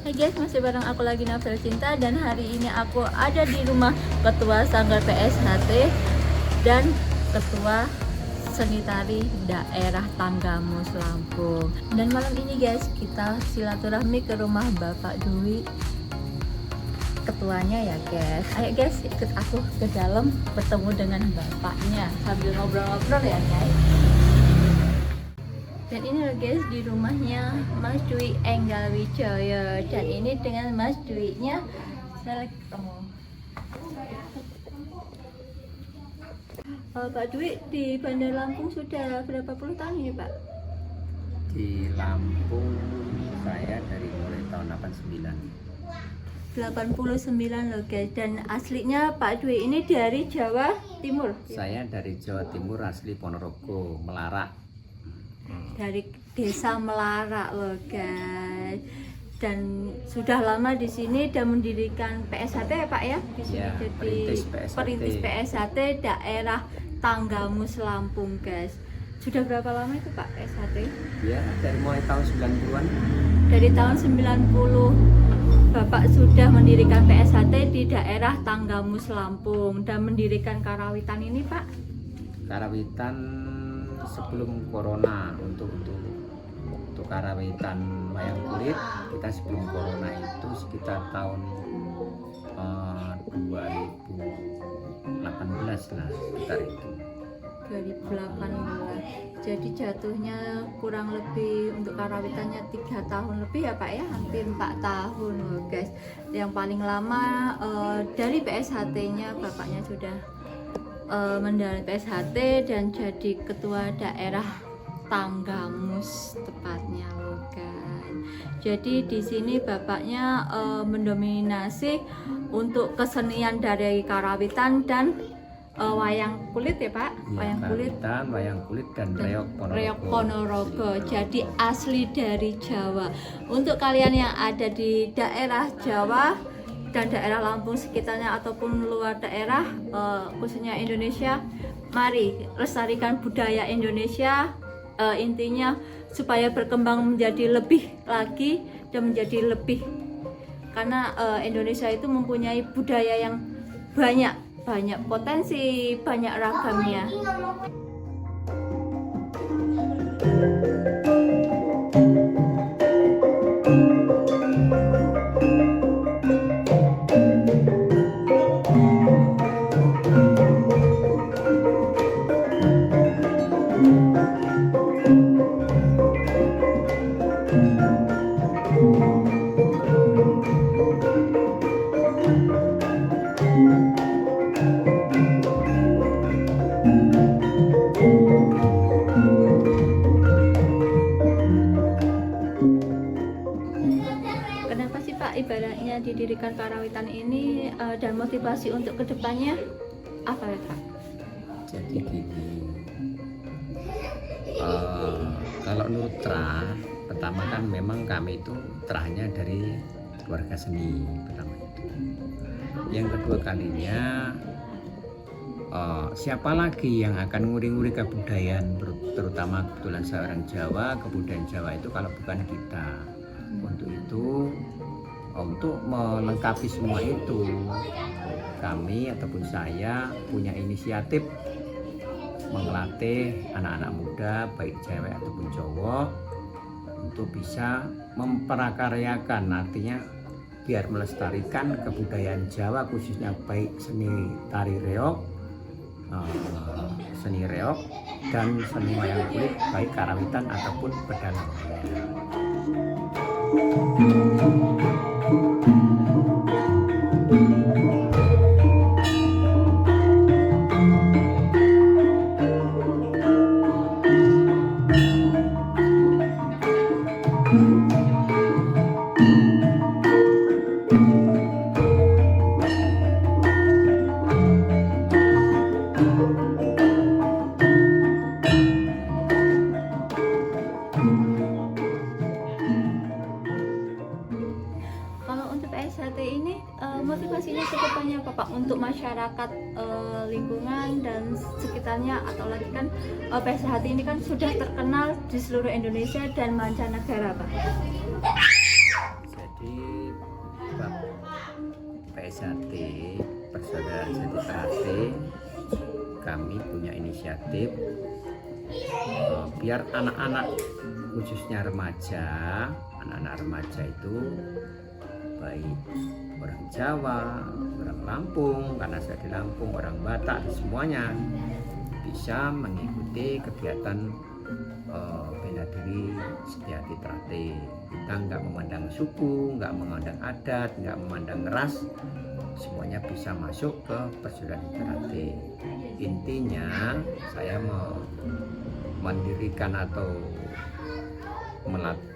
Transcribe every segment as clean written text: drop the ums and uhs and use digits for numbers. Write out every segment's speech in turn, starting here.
Hai guys, masih bareng aku lagi Novel Cinta, dan hari ini aku ada di rumah Ketua Sanggar PSHT dan Ketua Seni Tari Daerah Tanggamus Lampung. Dan malam ini guys, kita silaturahmi ke rumah Bapak Dwi, ketuanya ya guys. Ayo guys, ikut aku ke dalam bertemu dengan bapaknya sambil ngobrol-ngobrol ya guys. Dan ini loh guys, di rumahnya Mas Dwi Enggal Wijaya, dan ini dengan Mas Dwi nya saya lagi ketemu. Pak Dwi di Bandar Lampung sudah berapa puluh tahun ini Pak? Di Lampung saya dari mulai tahun 89 loh guys. Dan aslinya Pak Dwi ini dari Jawa Timur? Saya dari Jawa Timur, asli Ponorogo, Melarak. Dari desa Melarak loh guys. Dan sudah lama di sini dan mendirikan PSHT ya Pak ya? Di sini Ya, jadi perintis PSHT daerah Tanggamus Lampung guys. Sudah berapa lama itu Pak PSHT? Ya, dari mulai tahun 90-an. Dari tahun 90 Bapak sudah mendirikan PSHT di daerah Tanggamus Lampung dan mendirikan karawitan ini Pak? Karawitan sebelum corona, untuk karawitan wayang kulit kita sebelum corona itu sekitar tahun 2018 lah, sekitar itu. 2018. Jadi jatuhnya kurang lebih untuk karawitannya 3 tahun lebih ya Pak ya, hampir 4 tahun loh guys. Yang paling lama dari PSHT-nya bapaknya sudah menjalani PSHT dan jadi ketua daerah Tanggamus tepatnya loh kan. Jadi di sini bapaknya mendominasi untuk kesenian dari karawitan dan wayang kulit ya Pak, Ya, wayang kulit dan reok Ponorogo. Jadi asli dari Jawa. Untuk kalian yang ada di daerah Jawa dan daerah Lampung sekitarnya ataupun luar daerah, khususnya Indonesia, mari lestarikan budaya Indonesia. Intinya supaya berkembang menjadi lebih lagi dan menjadi lebih, karena Indonesia itu mempunyai budaya yang banyak potensi, banyak ragamnya. Kenapa sih Pak ibaratnya didirikan karawitan ini, dan motivasi untuk kedepannya apa ya Pak? Jadi gini, kalau menurut Tra, pertama kan memang kami itu terahnya dari keluarga seni pertama itu. Yang kedua kalinya, siapa lagi yang akan nguri-nguri kebudayaan, terutama kebetulan saya orang Jawa, kebudayaan Jawa itu kalau bukan kita. Untuk itu, untuk melengkapi semua itu, kami ataupun saya punya inisiatif melatih anak-anak muda baik cewek ataupun cowok untuk bisa memprakaryakan, artinya biar melestarikan kebudayaan Jawa, khususnya baik seni tari reok, seni reok dan seni wayang kulit, baik karawitan ataupun pedalangan. motivasinya kedepannya apa Pak untuk masyarakat lingkungan dan sekitarnya, atau lagi kan PSHT ini kan sudah terkenal di seluruh Indonesia dan mancanegara Pak. Jadi sebab PSHT Persaudaraan Sejahtera kami punya inisiatif biar anak-anak khususnya remaja, anak-anak remaja itu baik orang Jawa, orang Lampung, karena saya di Lampung, orang Batak, semuanya bisa mengikuti kegiatan bela diri Setiati Trate. Kita nggak memandang suku, nggak memandang adat, nggak memandang ras, semuanya bisa masuk ke Persaudaraan Trate. Intinya saya mau mendirikan atau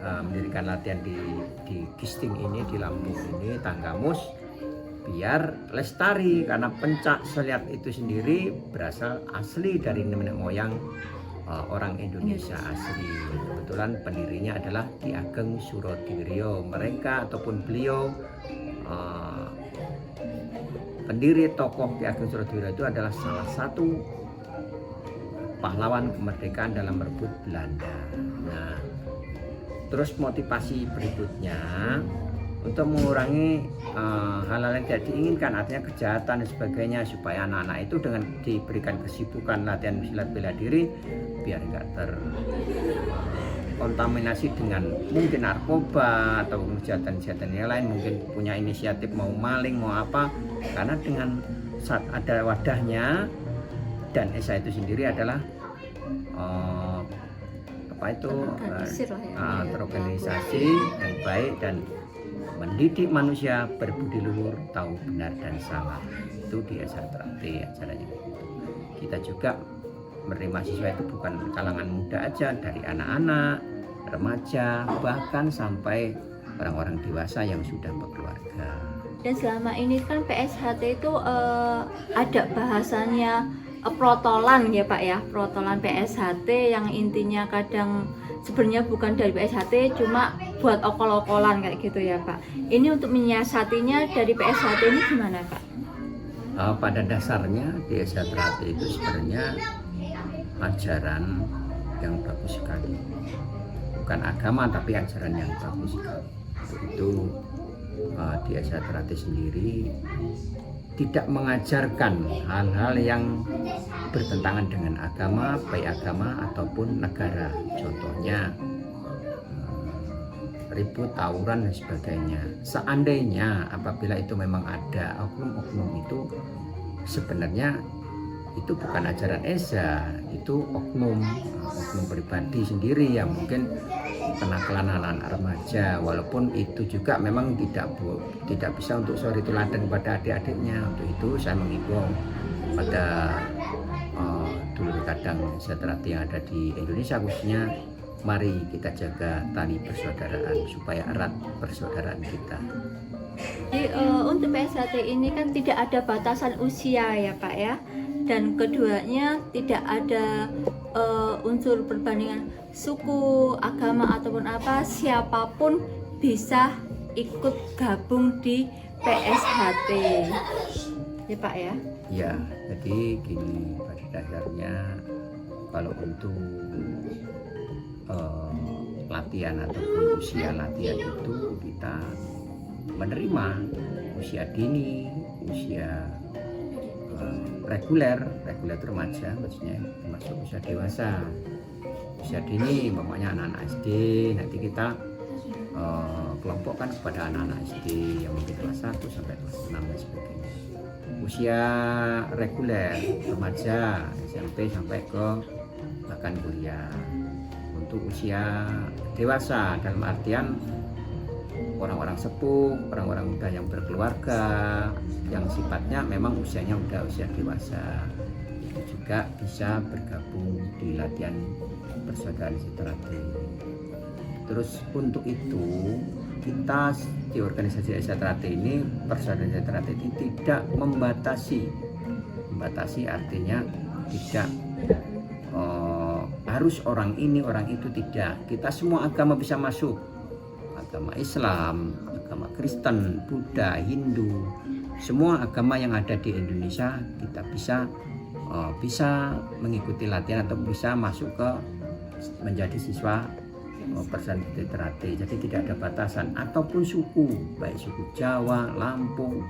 mendirikan latihan di Gisting ini, di Lampung ini, Tanggamus, biar lestari, karena pencak silat itu sendiri berasal asli dari nenek moyang orang Indonesia asli. Kebetulan pendirinya adalah Ki Ageng Surodiryo. Mereka ataupun beliau pendiri tokoh Ki Ageng Surodiryo itu adalah salah satu pahlawan kemerdekaan dalam merebut Belanda. Nah, terus motivasi berikutnya untuk mengurangi hal-hal yang tidak diinginkan, artinya kejahatan dan sebagainya, supaya anak-anak itu dengan diberikan kesibukan latihan silat bela diri biar nggak terkontaminasi dengan mungkin narkoba atau kejahatan-kejahatan yang lain, mungkin punya inisiatif mau maling mau apa, karena dengan saat ada wadahnya dan ESA itu sendiri adalah terorganisasi yang baik dan mendidik manusia berbudi luhur, tahu benar dan salah. Itu di ESA Trate acaranya begitu. Kita juga menerima siswa itu bukan kalangan muda aja, dari anak-anak, remaja, bahkan sampai orang-orang dewasa yang sudah berkeluarga. Dan selama ini kan PSHT itu ada bahasannya protolan ya Pak ya, protolan PSHT yang intinya kadang sebenarnya bukan dari PSHT, cuma buat okol-okolan kayak gitu ya Pak. Ini untuk menyiasatinya dari PSHT ini gimana Pak? Pada dasarnya di ESA Trate itu sebenarnya ajaran yang bagus sekali, bukan agama tapi ajaran yang bagus sekali. Itu di ESA Trate sendiri tidak mengajarkan hal-hal yang bertentangan dengan agama, baik agama ataupun negara. Contohnya ribut, tawuran dan sebagainya. Seandainya apabila itu memang ada oknum-oknum itu, sebenarnya itu bukan ajaran ESA, itu oknum pribadi sendiri yang mungkin kenakalan anak remaja, walaupun itu juga memang tidak bisa untuk suri teladan kepada adik-adiknya. Untuk itu saya mengimbau pada dulur kadang Sejahtera yang ada di Indonesia khususnya, mari kita jaga tali persaudaraan supaya erat persaudaraan kita. Jadi untuk PSHT ini kan tidak ada batasan usia ya Pak ya, dan keduanya tidak ada unsur perbandingan suku, agama ataupun apa, siapapun bisa ikut gabung di PSHT ya Pak ya. Ya, jadi gini, pada dasarnya kalau untuk latihan ataupun usia latihan itu kita menerima usia dini, usia reguler itu remaja, maksudnya termasuk usia dewasa. Usia dini umpamanya anak-anak SD, nanti kita kelompokkan kepada anak-anak SD yang mungkin kelas 1 sampai kelas 6 dan sebagainya. Usia reguler remaja SMP sampai ke bahkan kuliah. Untuk usia dewasa dalam artian orang-orang sepuh, orang-orang muda yang berkeluarga, yang sifatnya memang usianya udah usia dewasa, itu juga bisa bergabung di latihan Persaudaraan Sejahtera. Terus untuk itu kita di organisasi Sejahtera ini, Persaudaraan Sejahtera ini tidak membatasi artinya tidak harus orang ini orang itu, tidak. Kita semua agama bisa masuk, agama Islam, agama Kristen, Buddha, Hindu, semua agama yang ada di Indonesia kita bisa mengikuti latihan atau bisa masuk ke menjadi siswa Perguruan Tinggi Ternate. Jadi tidak ada batasan ataupun suku, baik suku Jawa, Lampung,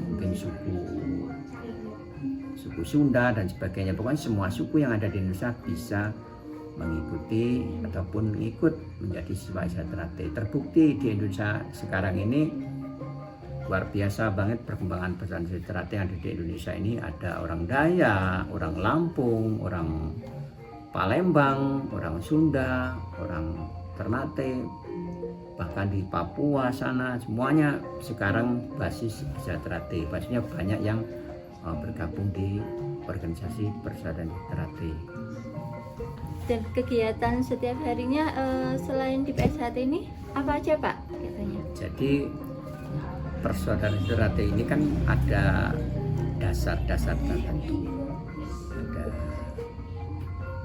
mungkin suku Sunda dan sebagainya. Pokoknya semua suku yang ada di Indonesia bisa mengikuti ataupun ikut menjadi siswa SH Ternate. Terbukti di Indonesia sekarang ini luar biasa banget perkembangan perguruan tinggi Ternate yang ada di Indonesia ini. Ada orang Dayak, orang Lampung, orang Palembang, orang Sunda, orang Ternate, bahkan di Papua sana semuanya sekarang basis SH Ternate. Basisnya banyak yang bergabung di organisasi Persaudaraan Ternate. Dan kegiatan setiap harinya selain di PSHT ini apa aja Pak katanya? Jadi Persaudaraan Ternate ini kan ada dasar-dasar tertentu, ada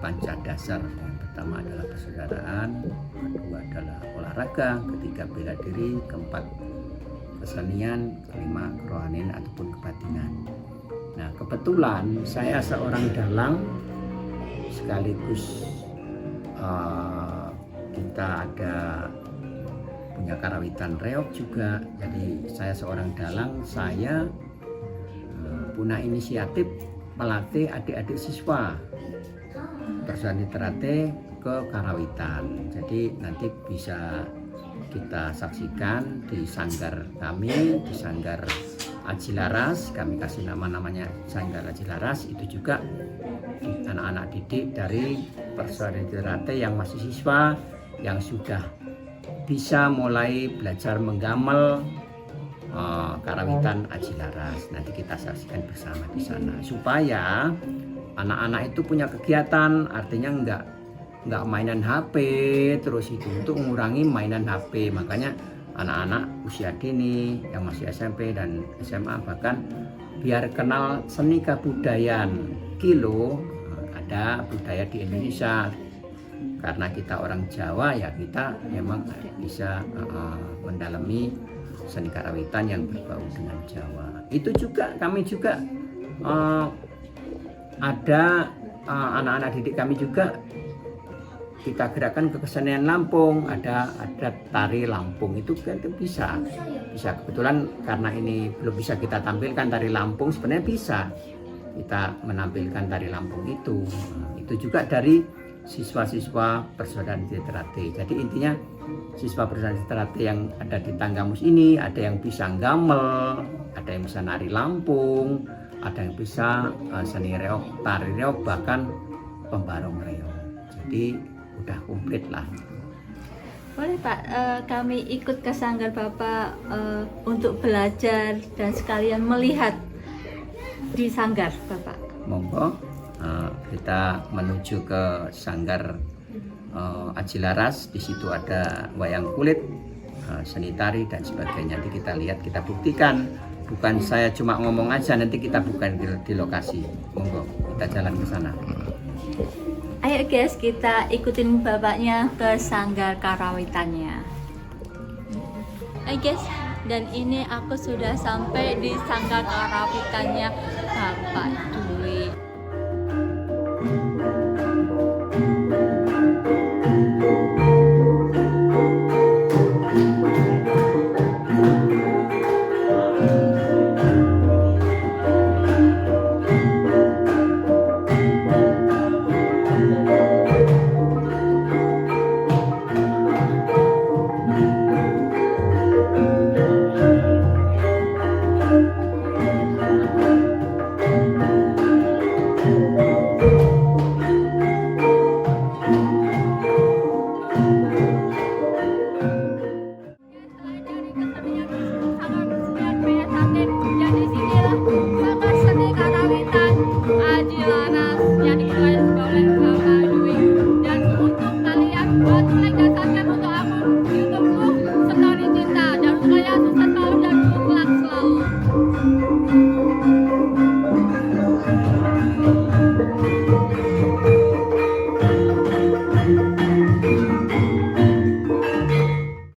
panca dasar. Yang pertama adalah persaudaraan, kedua adalah olahraga, ketiga bela diri, keempat kesenian, kelima kerohanian ataupun kebatinan. Nah, kebetulan saya seorang dalang sekaligus kita ada punya karawitan reog juga. Jadi saya seorang dalang, saya punya inisiatif melatih adik-adik siswa Persaudaraan Ternate ke karawitan. Jadi nanti bisa kita saksikan di sanggar kami, di sanggar Aji Laras. Kami kasih namanya sanggar Aji Laras. Itu juga anak-anak didik dari Persaudaraan Ternate yang masih siswa, yang sudah bisa mulai belajar menggamel karawitan Aji Laras. Nanti kita saksikan bersama di sana supaya anak-anak itu punya kegiatan, artinya nggak mainan HP terus itu, untuk mengurangi mainan HP. Makanya anak-anak usia dini yang masih SMP dan SMA bahkan biar kenal seni kebudayaan. Ada budaya di Indonesia. Karena kita orang Jawa ya, kita memang bisa mendalami seni karawitan yang berbau dengan Jawa. Itu juga kami juga ada anak-anak didik kami juga kita gerakkan ke kesenian Lampung. Ada tari Lampung, itu kan bisa kebetulan karena ini belum bisa kita tampilkan tari Lampung, sebenarnya bisa kita menampilkan tari Lampung itu. Itu juga dari siswa-siswa Persaudaraan Ternate. Jadi intinya siswa Persaudaraan Ternate yang ada di Tanggamus ini ada yang bisa gamel, ada yang bisa nari Lampung, ada yang bisa seni reog, tari reog, bahkan pembarong reog. Jadi udah komplit lah. Boleh Pak, kami ikut ke sanggar Bapak untuk belajar dan sekalian melihat di sanggar Bapak. Monggo, kita menuju ke sanggar Aji Laras. Di situ ada wayang kulit, seni tari dan sebagainya. Nanti kita lihat, kita buktikan. Bukan saya cuma ngomong aja, nanti kita bukan di lokasi. Monggo, kita jalan ke sana. Ayo guys, kita ikutin bapaknya ke sanggar karawitannya. Ayo guys, dan ini aku sudah sampai di sanggar karawitannya Bapak Dwi.